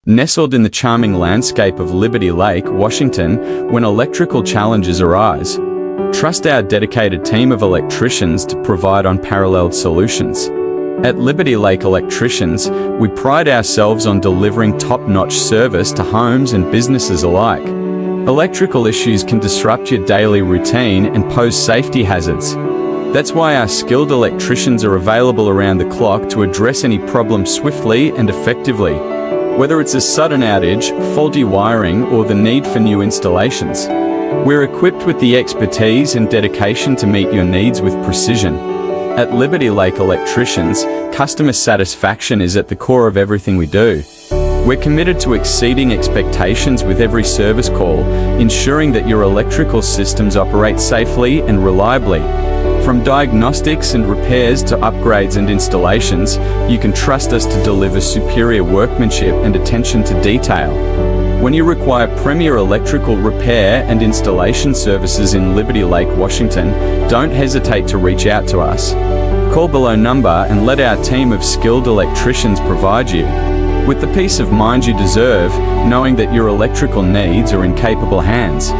Nestled in the charming landscape of Liberty Lake, Washington, when electrical challenges arise, trust our dedicated team of electricians to provide unparalleled solutions. At Liberty Lake Electricians, we pride ourselves on delivering top-notch service to homes and businesses alike. Electrical issues can disrupt your daily routine and pose safety hazards. That's why our skilled electricians are available around the clock to address any problem swiftly and effectively. Whether it's a sudden outage, faulty wiring, or the need for new installations, we're equipped with the expertise and dedication to meet your needs with precision. At Liberty Lake Electricians, customer satisfaction is at the core of everything we do. We're committed to exceeding expectations with every service call, ensuring that your electrical systems operate safely and reliably. From diagnostics and repairs to upgrades and installations, you can trust us to deliver superior workmanship and attention to detail. When you require premier electrical repair and installation services in Liberty Lake, Washington, don't hesitate to reach out to us. Call below number and let our team of skilled electricians provide you with the peace of mind you deserve, knowing that your electrical needs are in capable hands.